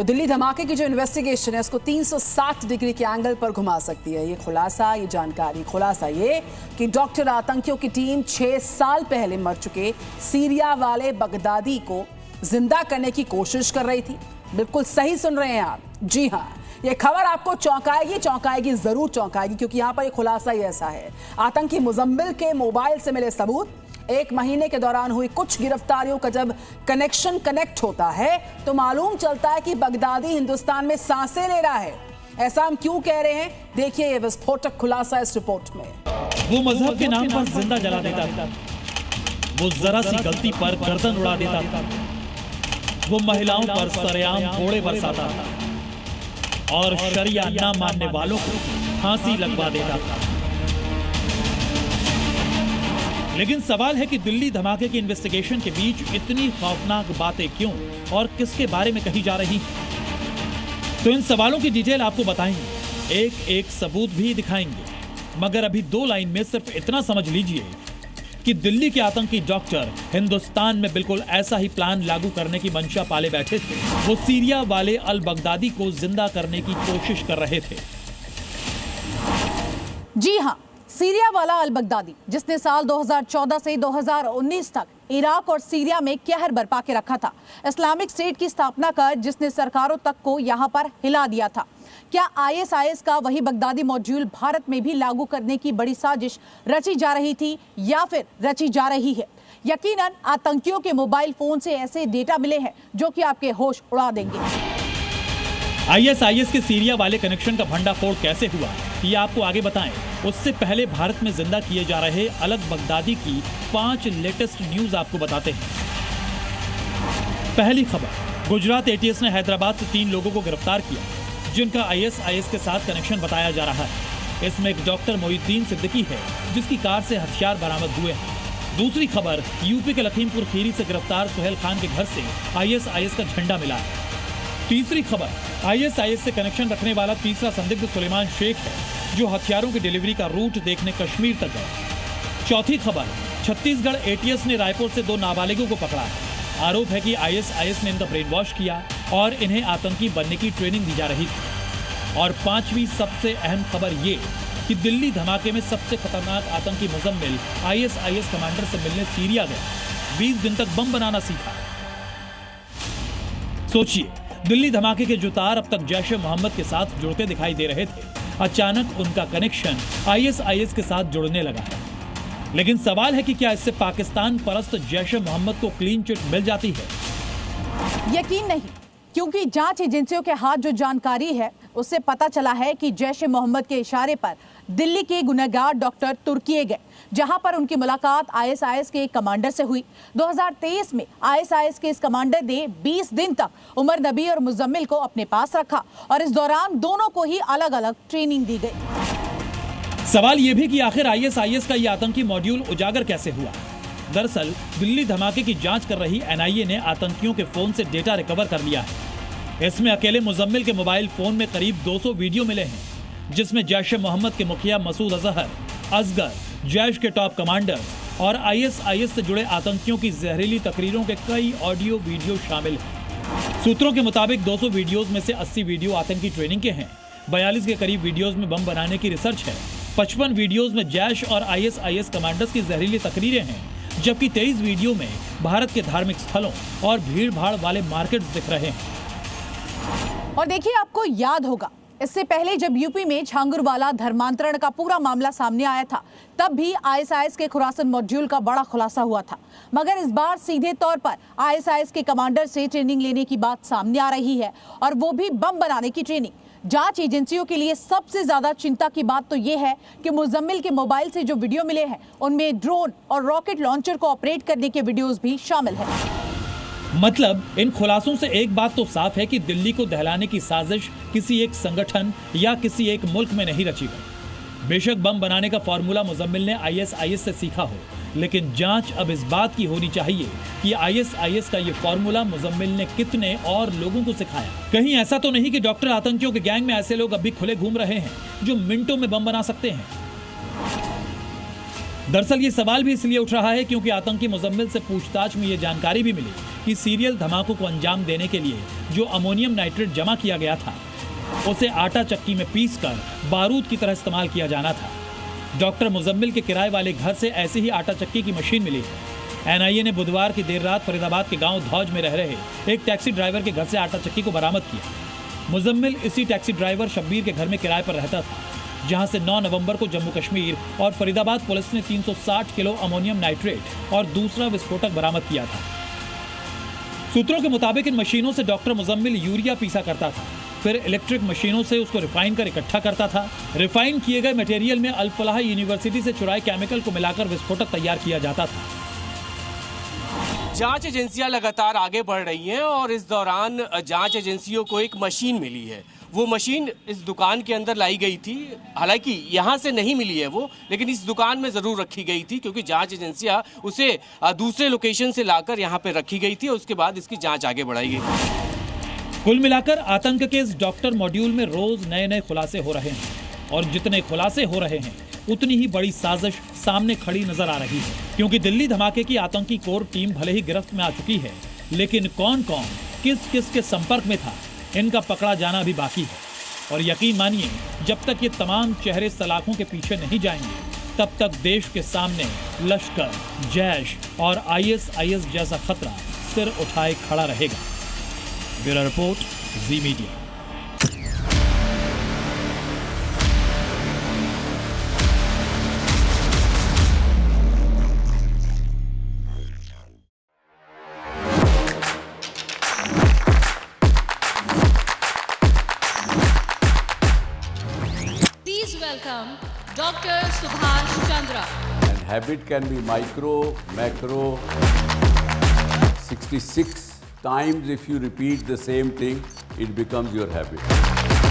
तो दिल्ली धमाके की जो इन्वेस्टिगेशन है उसको 360 डिग्री के एंगल पर घुमा सकती है। ये जानकारी खुलासा ये कि डॉक्टर आतंकियों की टीम 6 साल पहले मर चुके सीरिया वाले बगदादी को जिंदा करने की कोशिश कर रही थी। बिल्कुल सही सुन रहे हैं आप, जी हाँ, ये खबर आपको चौंकाएगी, जरूर चौंकाएगी, क्योंकि यहाँ पर ये खुलासा ही ऐसा है। आतंकी मुजम्मिल के मोबाइल से मिले सबूत, 1 महीने के दौरान हुई कुछ गिरफ्तारियों का जब कनेक्ट होता है तो मालूम चलता है कि बगदादी हिंदुस्तान में सांसें ले रहा है। ऐसा हम क्यों कह रहे हैं, देखिए ये विस्फोटक खुलासा इस रिपोर्ट में। वो मजहब के नाम पर जिंदा जला देता था, वो जरा सी गलती पर गर्दन उड़ा देता था, वो महिलाओं पर सरेआम कोड़े बरसाता था और शरिया ना मानने वालों को फांसी लगवा देता था। लेकिन सवाल है कि दिल्ली धमाके की इन्वेस्टिगेशन के बीच इतनी खौफनाक बातें क्यों और किसके बारे में कही जा रही हैं? तो इन सवालों की डिटेल आपको बताएंगे, एक एक सबूत भी दिखाएंगे, मगर अभी 2 लाइन में सिर्फ इतना समझ लीजिए कि दिल्ली के आतंकी डॉक्टर हिंदुस्तान में बिल्कुल ऐसा ही प्लान लागू करने की मंशा पाले बैठे थे। वो सीरिया वाले अल बगदादी को जिंदा करने की कोशिश कर रहे थे। जी हाँ, सीरिया वाला अल बगदादी, जिसने साल 2014 से 2019 तक इराक और सीरिया में कहर बरपा के रखा था, इस्लामिक स्टेट की स्थापना कर जिसने सरकारों तक को यहां पर हिला दिया था। क्या आईएसआईएस का वही बगदादी मॉड्यूल भारत में भी लागू करने की बड़ी साजिश रची जा रही थी या फिर रची जा रही है? यकीनन आतंकियों के मोबाइल फोन से ऐसे डेटा मिले हैं जो कि आपके होश उड़ा देंगे। आईएसआईएस के सीरिया वाले कनेक्शन का भंडाफोड़ कैसे हुआ, ये आपको आगे बताएं। उससे पहले भारत में जिंदा किए जा रहे अलग बगदादी की 5 लेटेस्ट न्यूज आपको बताते हैं। पहली खबर, गुजरात एटीएस ने हैदराबाद से 3 लोगों को गिरफ्तार किया जिनका आईएसआईएस के साथ कनेक्शन बताया जा रहा है। इसमें एक डॉक्टर मोइनुद्दीन सिद्दीकी है जिसकी कार से हथियार बरामद हुए हैं। दूसरी खबर, यूपी के लखीमपुर खीरी से गिरफ्तार सुहेल खान के घर से आईएसआईएस का झंडा मिला है। तीसरी खबर, आईएसआईएस से कनेक्शन रखने वाला तीसरा संदिग्ध सुलेमान शेख है जो हथियारों की डिलीवरी का रूट देखने कश्मीर तक गए। चौथी खबर, छत्तीसगढ़ एटीएस ने रायपुर से 2 नाबालिगों को पकड़ा है। आरोप है कि आईएसआईएस ने इनका ब्रेन वॉश किया और इन्हें आतंकी बनने की ट्रेनिंग दी जा रही थी। और 5वीं सबसे अहम खबर ये कि दिल्ली धमाके में सबसे खतरनाक आतंकी मुजम्मिल आईएसआईएस कमांडर से मिलने सीरिया गया, 20 दिन तक बम बनाना सीखा। सोचिए, दिल्ली धमाके के जुतार अब तक जैश ए मोहम्मद के साथ जुड़ते दिखाई दे रहे थे, अचानक उनका कनेक्शन आईएसआईएस के साथ जुड़ने लगा है। लेकिन सवाल है कि क्या इससे पाकिस्तान परस्त जैश ए मोहम्मद को क्लीन चिट मिल जाती है? यकीन नहीं, क्योंकि जांच एजेंसियों के हाथ जो जानकारी है उससे पता चला है कि जैश ए मोहम्मद के इशारे पर दिल्ली के गुनहगार डॉक्टर तुर्की गए, जहां पर उनकी मुलाकात आईएसआईएस के एक कमांडर से हुई। 2023 में आईएसआईएस के इस कमांडर ने 20 दिन तक उमर नबी और मुजम्मिल को अपने पास रखा और इस दौरान दोनों को ही अलग अलग ट्रेनिंग दी गई। सवाल यह भी कि आखिर आईएसआईएस का यह आतंकी मॉड्यूल उजागर कैसे हुआ? दरअसल दिल्ली धमाके की जांच कर रही एनआईए ने आतंकियों के फोन से डेटा रिकवर कर लिया है। इसमें अकेले मुजम्मिल के मोबाइल फोन में करीब 200 वीडियो मिले हैं जिसमें जैश ए मोहम्मद के मुखिया मसूद अजहर, असगर, जैश के टॉप कमांडर्स और आईएसआईएस से जुड़े आतंकियों की जहरीली तकरीरों के कई ऑडियो वीडियो शामिल हैं। सूत्रों के मुताबिक 200 वीडियोस में से 80 वीडियो आतंकी ट्रेनिंग के हैं, 42 के करीब वीडियोस में बम बनाने की रिसर्च है, 55 वीडियोस में जैश और आईएसआईएस कमांडर्स की जहरीली तकरीरें हैं, जबकि 23 वीडियो में भारत के धार्मिक स्थलों और भीड़ भाड़ वाले मार्केट्स दिख रहे हैं। और देखिए, आपको याद होगा इससे पहले जब यूपी में झांगुरवाला धर्मांतरण का पूरा मामला सामने आया था, तब भी आईएसआईएस के खुरासन मॉड्यूल का बड़ा खुलासा हुआ था। मगर इस बार सीधे तौर पर आईएसआईएस के कमांडर से ट्रेनिंग लेने की बात सामने आ रही है, और वो भी बम बनाने की ट्रेनिंग। जांच एजेंसियों के लिए सबसे ज्यादा चिंता की बात तो ये है कि मुजम्मिल के मोबाइल से जो वीडियो मिले हैं उनमें ड्रोन और रॉकेट लॉन्चर को ऑपरेट करने के वीडियोस भी शामिल है। मतलब इन खुलासों से एक बात तो साफ है कि दिल्ली को दहलाने की साजिश किसी एक संगठन या किसी एक मुल्क में नहीं रची गई। बेशक बम बनाने का फॉर्मूला मुजम्मिल ने आईएसआईएस से सीखा हो, लेकिन जांच अब इस बात की होनी चाहिए कि आईएसआईएस का ये फॉर्मूला मुजम्मिल ने कितने और लोगों को सिखाया। कहीं ऐसा तो नहीं कि डॉक्टर आतंकियों के गैंग में ऐसे लोग अब भी खुले घूम रहे हैं जो मिनटों में बम बना सकते हैं। दरअसल ये सवाल भी इसलिए उठ रहा है क्योंकि आतंकी मुजम्मिल से पूछताछ में ये जानकारी भी मिली कि सीरियल धमाकों को अंजाम देने के लिए जो अमोनियम नाइट्रेट जमा किया गया था उसे आटा चक्की में पीसकर बारूद की तरह इस्तेमाल किया जाना था। डॉक्टर मुजम्मिल के किराए वाले घर से ऐसी ही आटा चक्की की मशीन मिली है। एनआईए ने बुधवार की देर रात फरीदाबाद के गांव धौज में रह रहे एक टैक्सी ड्राइवर के घर से आटा चक्की को बरामद किया। मुजम्मिल इसी टैक्सी ड्राइवर शब्बीर के घर में किराए पर रहता था, जहां से 9 नवंबर को जम्मू कश्मीर और फरीदाबाद पुलिस ने 360 किलो अमोनियम नाइट्रेट और दूसरा विस्फोटक बरामद किया था। सूत्रों के मुताबिक इन मशीनों से डॉक्टर मुजम्मिल यूरिया पीसा करता था, फिर इलेक्ट्रिक मशीनों से उसको रिफाइन कर इकट्ठा करता था। रिफाइन किए गए मटेरियल में अल फलाह यूनिवर्सिटी से चुराए केमिकल को मिलाकर विस्फोटक तैयार किया जाता था। जांच एजेंसियां लगातार आगे बढ़ रही हैं और इस दौरान जांच एजेंसियों को एक मशीन मिली है। वो मशीन इस दुकान के अंदर लाई गई थी, हालांकि यहाँ से नहीं मिली है वो, लेकिन इस दुकान में ज़रूर रखी गई थी क्योंकि जांच एजेंसियां उसे दूसरे लोकेशन से लाकर यहाँ पे रखी गई थी और उसके बाद इसकी जांच आगे बढ़ाई गई। कुल मिलाकर आतंक के इस डॉक्टर मॉड्यूल में रोज नए नए खुलासे हो रहे हैं और जितने खुलासे हो रहे हैं उतनी ही बड़ी साजिश सामने खड़ी नजर आ रही है, क्योंकि दिल्ली धमाके की आतंकी कोर टीम भले ही गिरफ्त में आ चुकी है, लेकिन कौन कौन किस किस के संपर्क में था इनका पकड़ा जाना भी बाकी है। और यकीन मानिए, जब तक ये तमाम चेहरे सलाखों के पीछे नहीं जाएंगे तब तक देश के सामने लश्कर, जैश और ISIS जैसा खतरा सिर उठाए खड़ा रहेगा। Bureau report, ji media. Welcome Dr. Subhash Chandra. And habit can be micro, macro, 66 times if you repeat the same thing, it becomes your habit.